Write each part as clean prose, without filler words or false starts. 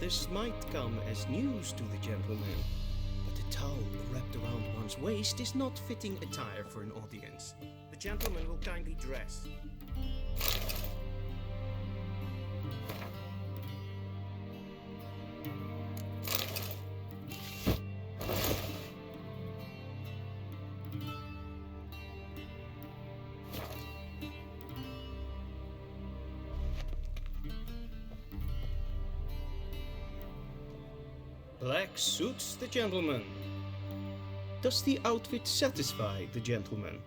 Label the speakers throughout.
Speaker 1: This might come as news to the gentleman, but the towel wrapped around one's waist is not fitting attire for an audience. The gentleman will kindly dress. Black suits the gentleman. Does the outfit satisfy the gentleman?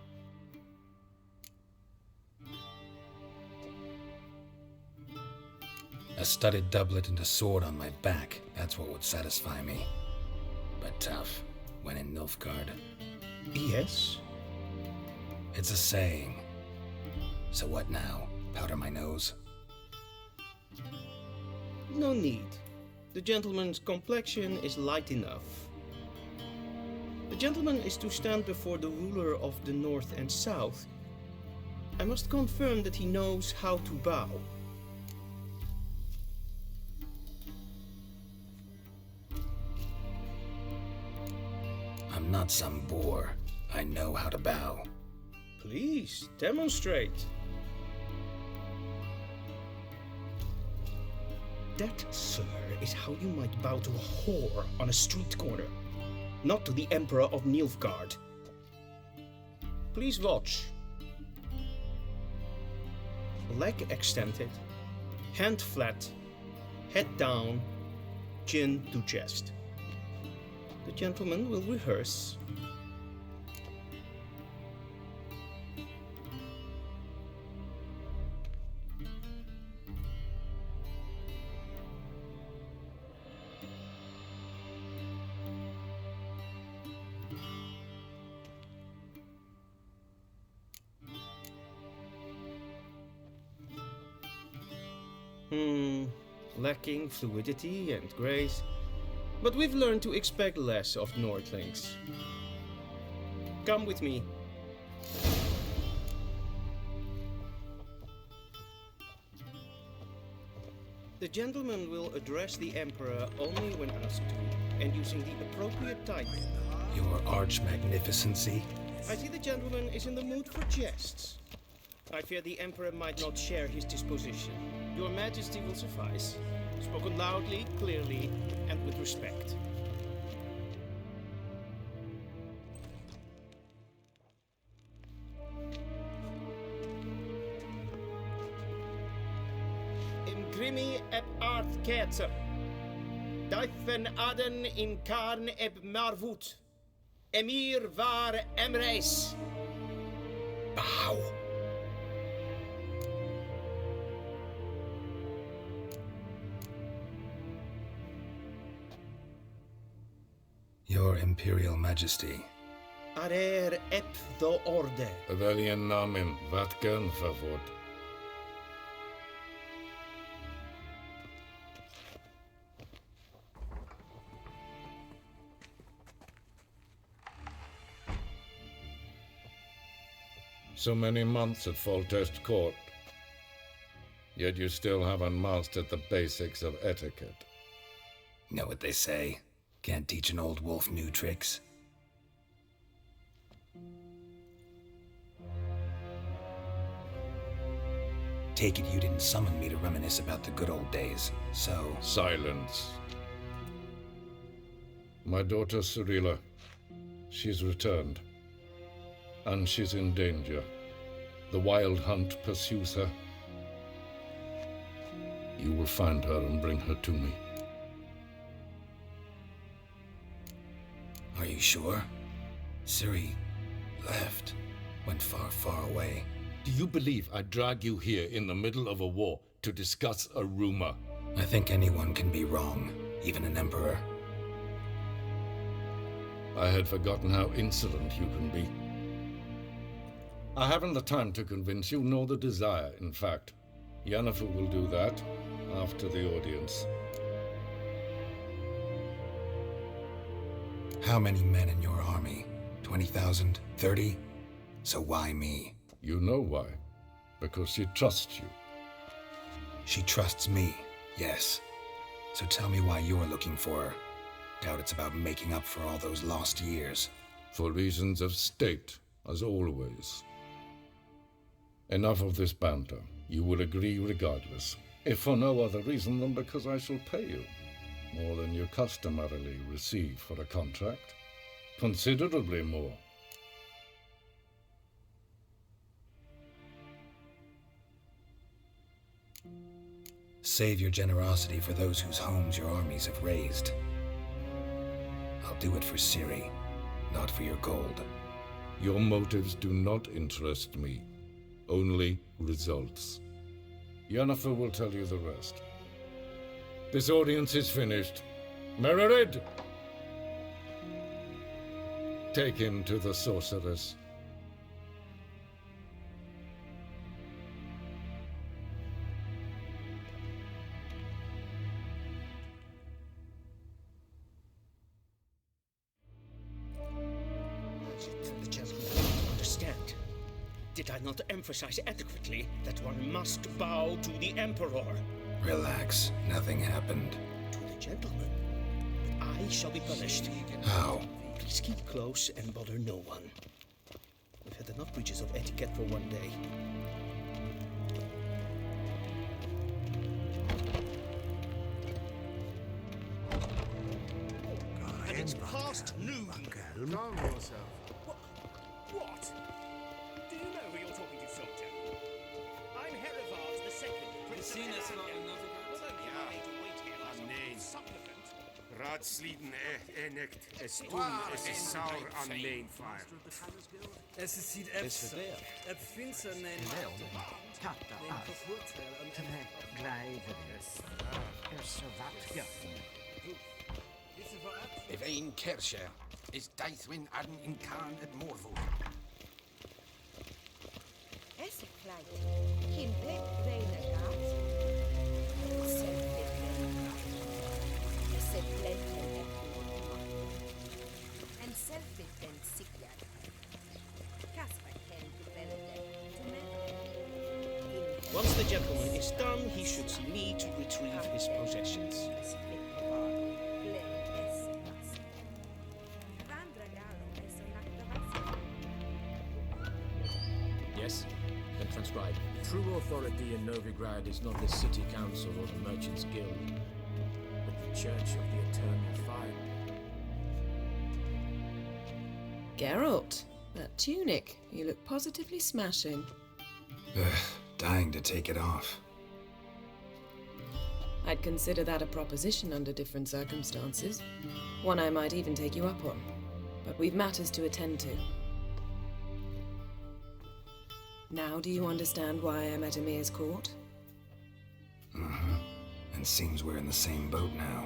Speaker 2: A studded doublet and a sword on my back, that's what would satisfy me. But tough, when in Nilfgaard.
Speaker 1: Yes.
Speaker 2: It's a saying. So what now? Powder my nose?
Speaker 1: No need. The gentleman's complexion is light enough. The gentleman is to stand before the ruler of the North and South. I must confirm that he knows how to bow.
Speaker 2: I'm not some boor. I know how to bow.
Speaker 1: Please, demonstrate. That, sir, is how you might bow to a whore on a street corner, not to the Emperor of Nilfgaard. Please watch. Leg extended, hand flat, head down, chin to chest. The gentleman will rehearse. Lacking fluidity and grace, but we've learned to expect less of Nordlings. Come with me. The gentleman will address the Emperor only when asked to, and using the appropriate title.
Speaker 2: Your arch-magnificency?
Speaker 1: I see the gentleman is in the mood for jests. I fear the Emperor might not share his disposition. Your Majesty will suffice. Spoken loudly, clearly, and with respect. Imgrimi eb art ketzer. Dijfen aden in karn eb marvut. Emir var emreis.
Speaker 2: Bow. Your Imperial Majesty.
Speaker 1: Arer ep the orde.
Speaker 3: Weljen namen, wat kan favor? So many months at Foltest Court, yet you still haven't mastered the basics of etiquette.
Speaker 2: Know what they say? Can't teach an old wolf new tricks. Take it you didn't summon me to reminisce about the good old days, so...
Speaker 3: Silence. My daughter Cyrilla, she's returned. And she's in danger. The wild hunt pursues her. You will find her and bring her to me.
Speaker 2: Are you sure? Ciri left. Went far, far away.
Speaker 3: Do you believe I'd drag you here in the middle of a war to discuss a rumor?
Speaker 2: I think anyone can be wrong, even an emperor.
Speaker 3: I had forgotten how insolent you can be. I haven't the time to convince you, nor the desire, in fact. Yennefer will do that after the audience.
Speaker 2: How many men in your army? 20,000? 30? So why me?
Speaker 3: You know why. Because she trusts you.
Speaker 2: She trusts me, yes. So tell me why you're looking for her. Doubt it's about making up for all those lost years.
Speaker 3: For reasons of state, as always. Enough of this banter. You will agree regardless, if for no other reason than because I shall pay you more than you customarily receive for a contract. Considerably more.
Speaker 2: Save your generosity for those whose homes your armies have razed. I'll do it for Ciri, not for your gold.
Speaker 3: Your motives do not interest me. Only results. Yennefer will tell you the rest. This audience is finished. Mererid! Take him to the sorceress.
Speaker 1: The gentleman doesn't understand. Did I not emphasize adequately that one must bow to the Emperor?
Speaker 2: Relax, nothing happened.
Speaker 1: To the gentleman. But I shall be punished.
Speaker 2: How?
Speaker 1: Please keep close and bother no one. We've had enough breaches of etiquette for one day. And it's past noon.
Speaker 4: Calm yourself.
Speaker 1: What? Do you know who you're talking to, soldier? I'm Herivard the Second, Prince of
Speaker 4: Nee. Raadsleden enikt es toen es is sauer aan mijn fire.
Speaker 5: Es ziet het finster neem
Speaker 6: If een kersje is Deithwin adden in Khan het Morvo.
Speaker 7: Esse klein, geen blik bijna gaat. Esse blenden en selfie den sikja. Kasper kent de
Speaker 1: Once the gentleman is done, he should see me to retrieve his possessions.
Speaker 8: Yes, then transcribe. True authority in Novigrad is not the city council or the merchants guild, but the church of the eternal fire.
Speaker 9: Geralt, that tunic, you look positively smashing.
Speaker 2: Dying to take it off.
Speaker 9: I'd consider that a proposition under different circumstances. One I might even take you up on. But we've matters to attend to. Now do you understand why I'm at Emir's court?
Speaker 2: And seems we're in the same boat now.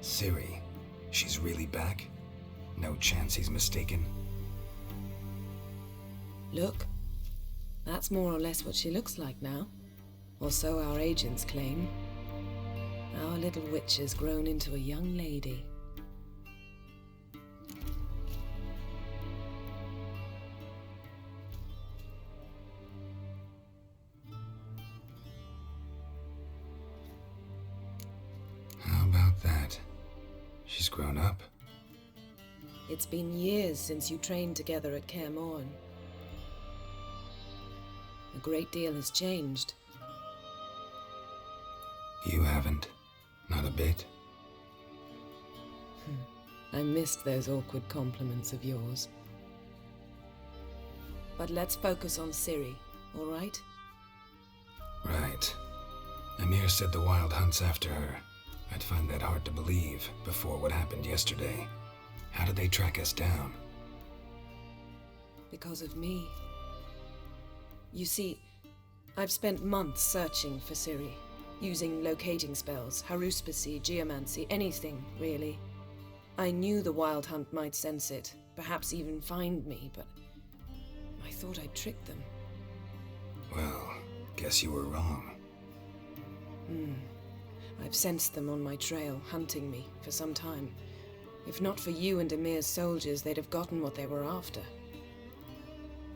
Speaker 2: Ciri, she's really back? No chance he's mistaken?
Speaker 9: Look, that's more or less what she looks like now. Or so our agents claim. Our little witch has grown into a young lady.
Speaker 2: How about that? She's grown up.
Speaker 9: It's been years since you trained together at Kaer Morhen. A great deal has changed.
Speaker 2: You haven't. Not a bit.
Speaker 9: I missed those awkward compliments of yours. But let's focus on Ciri, all right?
Speaker 2: Right. Emir said the Wild Hunt's after her. I'd find that hard to believe before what happened yesterday. How did they track us down?
Speaker 9: Because of me. You see, I've spent months searching for Ciri, using locating spells, haruspicy, geomancy, anything, really. I knew the Wild Hunt might sense it, perhaps even find me, but I thought I'd tricked them.
Speaker 2: Well, guess you were wrong.
Speaker 9: I've sensed them on my trail, hunting me, for some time. If not for you and Emir's soldiers, they'd have gotten what they were after.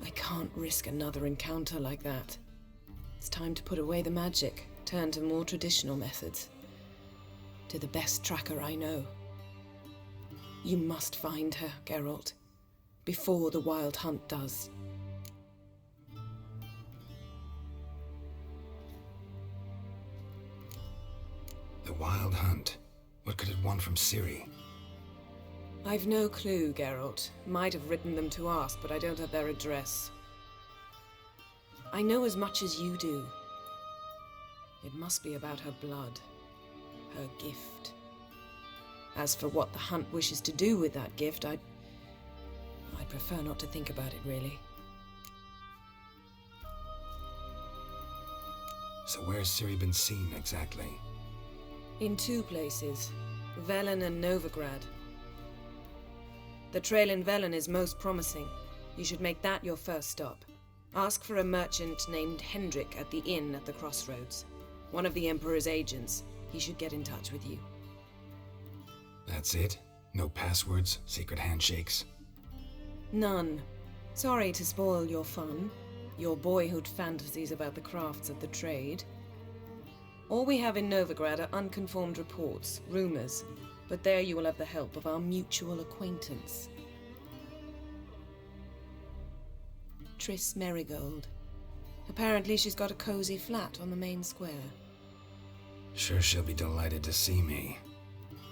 Speaker 9: I can't risk another encounter like that. It's time to put away the magic, turn to more traditional methods. To the best tracker I know. You must find her, Geralt, before the Wild Hunt does.
Speaker 2: The Wild Hunt? What could it want from Ciri?
Speaker 9: I've no clue, Geralt. Might have written them to ask, but I don't have their address. I know as much as you do. It must be about her blood. Her gift. As for what the Hunt wishes to do with that gift, I'd prefer not to think about it, really.
Speaker 2: So where's Ciri been seen, exactly?
Speaker 9: In 2 places. Velen and Novigrad. The trail in Velen is most promising. You should make that your first stop. Ask for a merchant named Hendrik at the inn at the crossroads. One of the Emperor's agents. He should get in touch with you.
Speaker 2: That's it? No passwords? Secret handshakes?
Speaker 9: None. Sorry to spoil your fun. Your boyhood fantasies about the crafts of the trade. All we have in Novigrad are unconfirmed reports, rumors. But there you will have the help of our mutual acquaintance. Triss Merigold. Apparently she's got a cozy flat on the main square.
Speaker 2: Sure she'll be delighted to see me.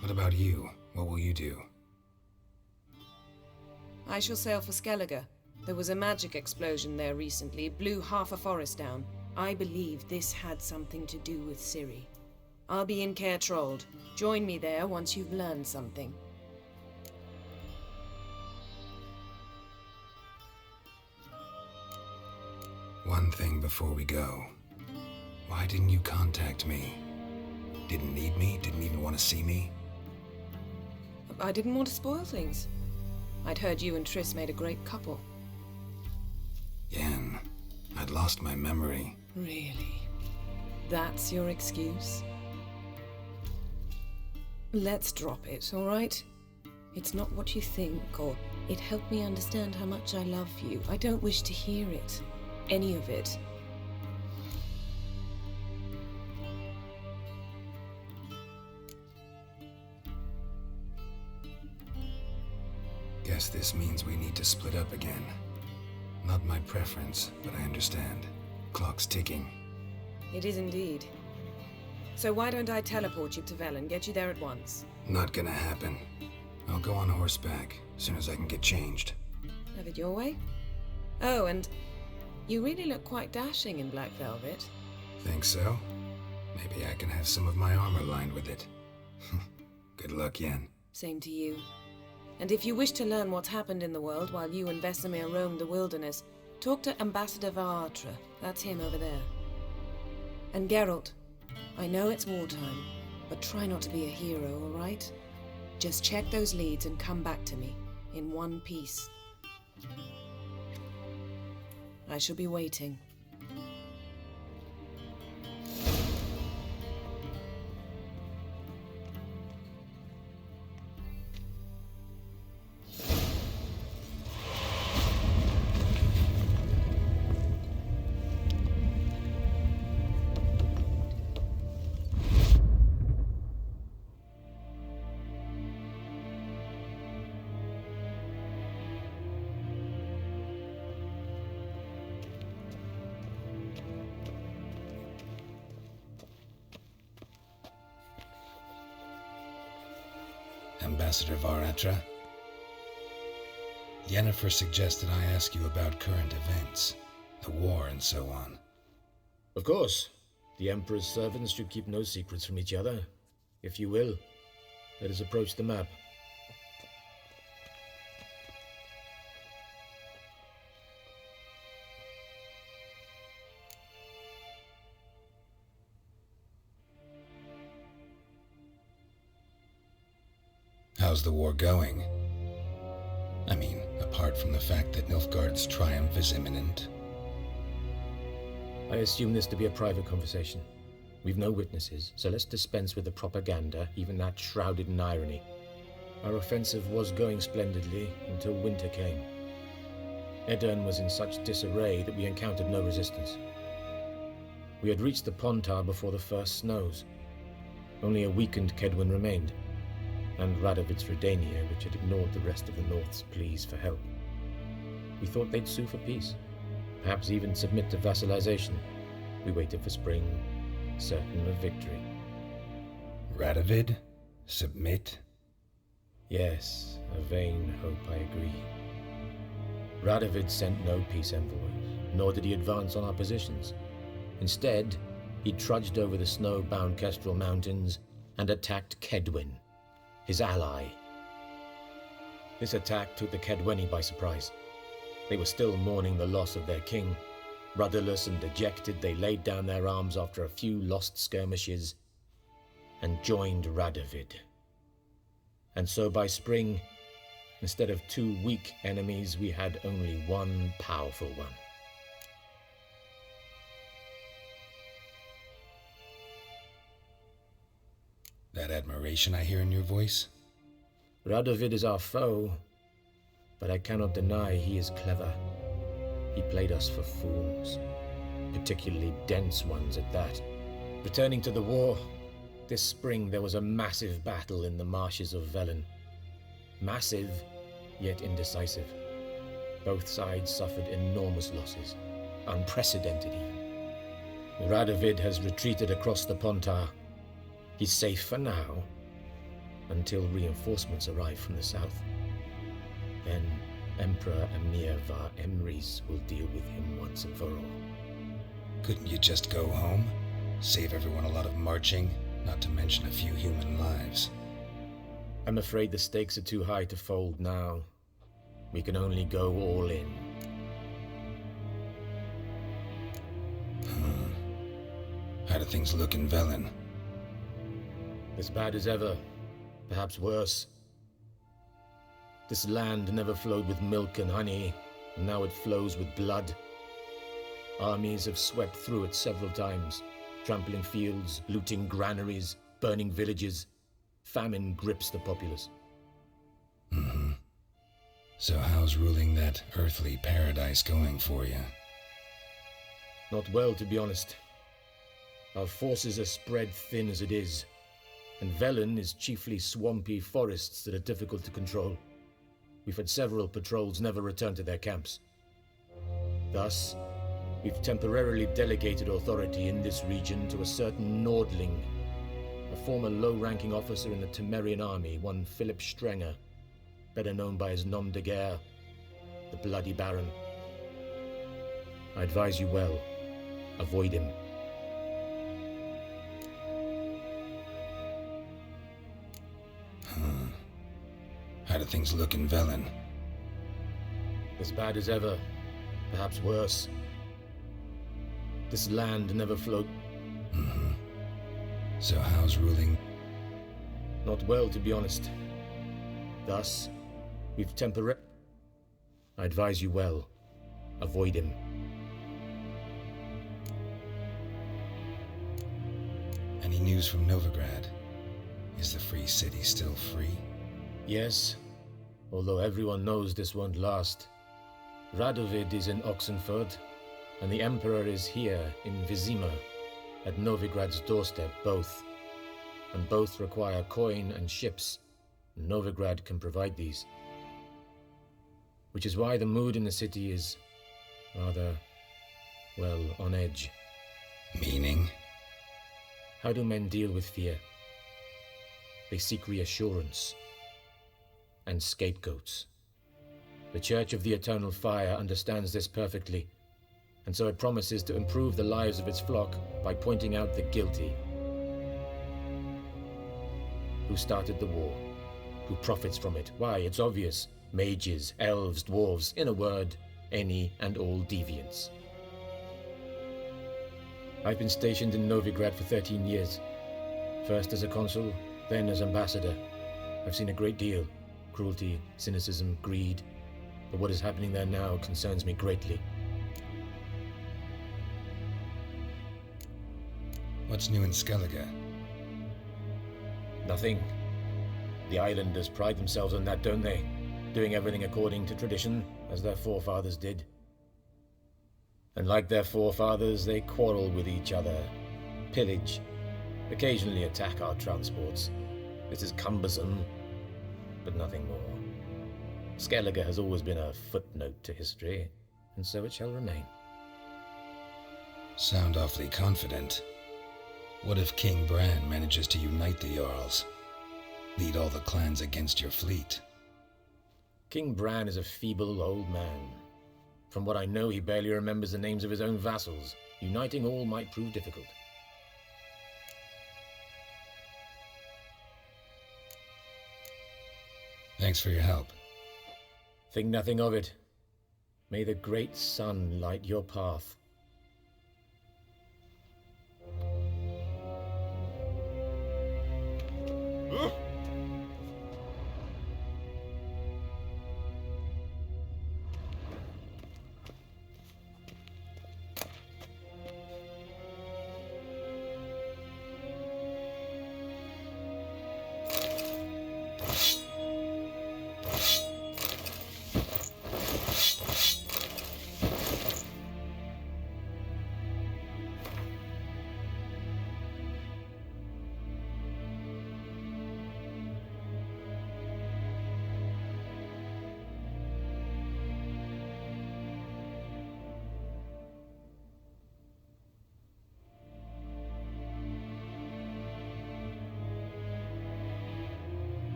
Speaker 2: What about you? What will you do?
Speaker 9: I shall sail for Skellige. There was a magic explosion there recently, blew half a forest down. I believe this had something to do with Ciri. I'll be in Caer Trold. Join me there once you've learned something.
Speaker 2: One thing before we go. Why didn't you contact me? Didn't need me? Didn't even want to see me?
Speaker 9: I didn't want to spoil things. I'd heard you and Triss made a great couple.
Speaker 2: Yen, I'd lost my memory.
Speaker 9: Really? That's your excuse? Let's drop it, all right? It's not what you think, or it helped me understand how much I love you. I don't wish to hear it. Any of it.
Speaker 2: Guess this means we need to split up again. Not my preference, but I understand. Clock's ticking.
Speaker 9: It is indeed. So why don't I teleport you to Velen, get you there at once?
Speaker 2: Not gonna happen. I'll go on horseback, as soon as I can get changed.
Speaker 9: Have it your way? Oh, and you really look quite dashing in black velvet.
Speaker 2: Think so? Maybe I can have some of my armor lined with it. Good luck, Yen.
Speaker 9: Same to you. And if you wish to learn what's happened in the world while you and Vesemir roamed the wilderness, talk to Ambassador Varatra. That's him over there. And Geralt, I know it's wartime, but try not to be a hero, all right? Just check those leads and come back to me, in one piece. I shall be waiting.
Speaker 2: Ambassador Varatra? Yennefer suggested I ask you about current events, the war and so on.
Speaker 8: Of course. The Emperor's servants should keep no secrets from each other. If you will, let us approach the map.
Speaker 2: How's the war going? I mean, apart from the fact that Nilfgaard's triumph is imminent.
Speaker 8: I assume this to be a private conversation. We've no witnesses, so let's dispense with the propaganda, even that shrouded in irony. Our offensive was going splendidly until winter came. Edirne was in such disarray that we encountered no resistance. We had reached the Pontar before the first snows. Only a weakened Kedwin remained, and Radovid's Redania, which had ignored the rest of the North's pleas for help. We thought they'd sue for peace, perhaps even submit to vassalization. We waited for spring, certain of victory.
Speaker 2: Radovid? Submit?
Speaker 8: Yes, a vain hope, I agree. Radovid sent no peace envoys, nor did he advance on our positions. Instead, he trudged over the snow-bound Kestrel Mountains and attacked Kedwin, his ally. This attack took the Kedweni by surprise. They were still mourning the loss of their king. Rudderless and dejected, they laid down their arms after a few lost skirmishes and joined Radovid. And so by spring, instead of 2 weak enemies, we had only one powerful one.
Speaker 2: That admiration I hear in your voice?
Speaker 8: Radovid is our foe, but I cannot deny he is clever. He played us for fools, particularly dense ones at that. Returning to the war, this spring there was a massive battle in the marshes of Velen. Massive, yet indecisive. Both sides suffered enormous losses, unprecedented even. Radovid has retreated across the Pontar. He's safe for now, until reinforcements arrive from the south. Then Emperor Emir Var Emrys will deal with him once and for all.
Speaker 2: Couldn't you just go home? Save everyone a lot of marching, not to mention a few human lives.
Speaker 8: I'm afraid the stakes are too high to fold now. We can only go all in.
Speaker 2: How do things look in Velen?
Speaker 8: As bad as ever, perhaps worse. This land never flowed with milk and honey, and now it flows with blood. Armies have swept through it several times, trampling fields, looting granaries, burning villages. Famine grips the populace.
Speaker 2: So how's ruling that earthly paradise going for you?
Speaker 8: Not well, to be honest. Our forces are spread thin as it is, and Velen is chiefly swampy forests that are difficult to control. We've had several patrols never return to their camps. Thus, we've temporarily delegated authority in this region to a certain Nordling, a former low-ranking officer in the Temerian army, one Philip Strenger, better known by his nom de guerre, the Bloody Baron. I advise you well, avoid him.
Speaker 2: How do things look in Velen?
Speaker 8: As bad as ever, perhaps worse. This land never flowed.
Speaker 2: So how's ruling?
Speaker 8: Not well, to be honest. Thus, we've I advise you well, avoid him.
Speaker 2: Any news from Novigrad? Is the free city still free?
Speaker 8: Yes, although everyone knows this won't last. Radovid is in Oxenford, and the Emperor is here in Vizima, at Novigrad's doorstep, both. And both require coin and ships. Novigrad can provide these. Which is why the mood in the city is rather, well, on edge.
Speaker 2: Meaning?
Speaker 8: How do men deal with fear? They seek reassurance and scapegoats. The Church of the Eternal Fire understands this perfectly, and so it promises to improve the lives of its flock by pointing out the guilty. Who started the war? Who profits from it? Why, it's obvious. Mages, elves, dwarves, in a word, any and all deviants. I've been stationed in Novigrad for 13 years. First as a consul, then as ambassador. I've seen a great deal. Cruelty, cynicism, greed. But what is happening there now concerns me greatly.
Speaker 2: What's new in Skellige?
Speaker 8: Nothing. The islanders pride themselves on that, don't they? Doing everything according to tradition, as their forefathers did. And like their forefathers, they quarrel with each other, pillage, occasionally attack our transports. This is cumbersome, but nothing more. Skellige has always been a footnote to history, and so it shall remain.
Speaker 2: Sound awfully confident. What if King Bran manages to unite the Jarls? Lead all the clans against your fleet?
Speaker 8: King Bran is a feeble old man. From what I know, he barely remembers the names of his own vassals. Uniting all might prove difficult.
Speaker 2: Thanks for your help.
Speaker 8: Think nothing of it. May the great sun light your path.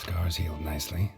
Speaker 2: Scars healed nicely.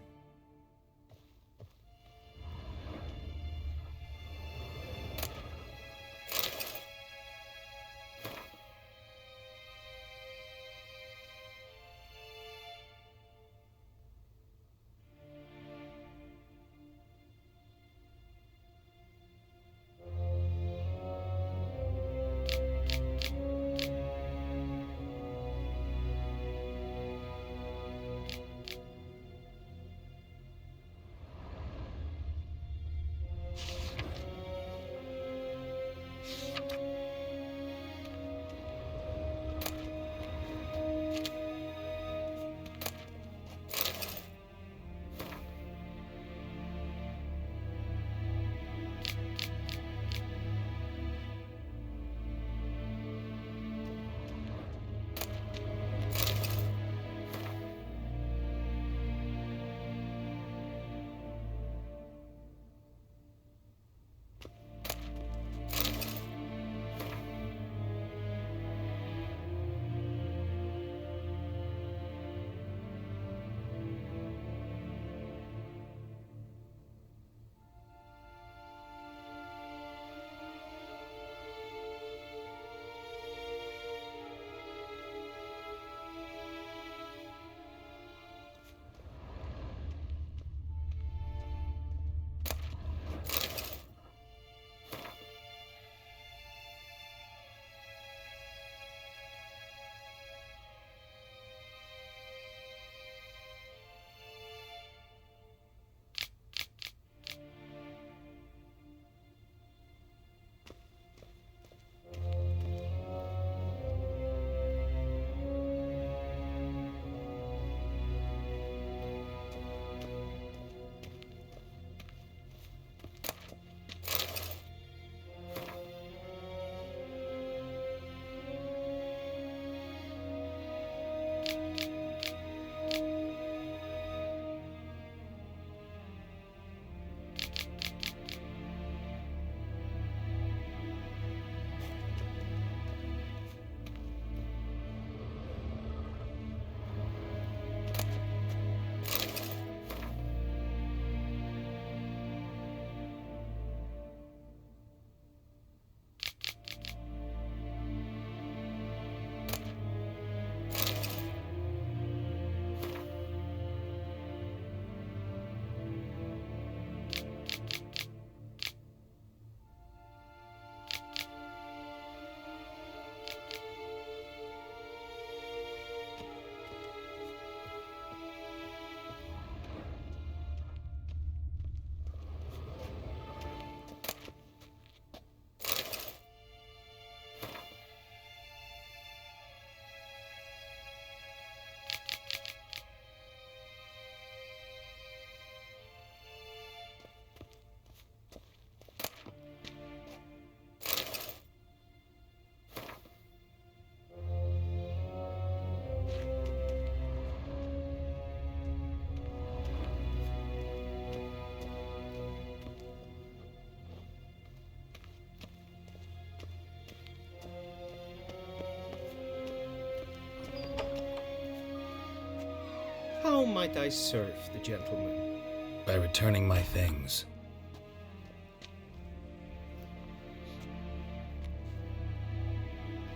Speaker 1: How might I serve the gentleman?
Speaker 2: By returning my things.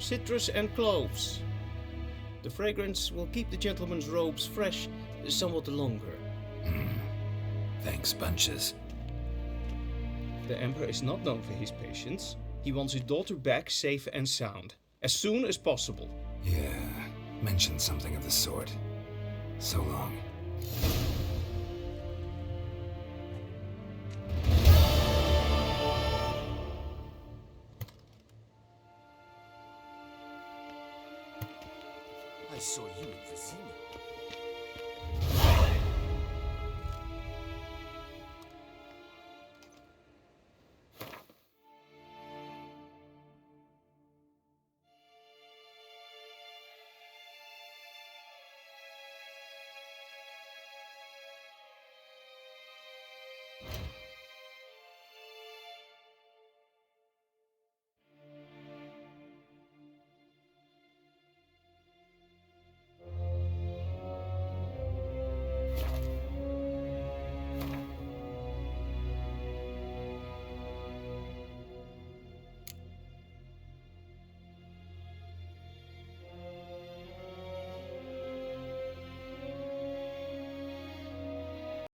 Speaker 1: Citrus and cloves. The fragrance will keep the gentleman's robes fresh somewhat longer.
Speaker 2: Thanks, bunches.
Speaker 1: The Emperor is not known for his patience. He wants his daughter back safe and sound, as soon as possible.
Speaker 2: Yeah, mentioned something of the sort. So long.
Speaker 6: I saw you in Vizina.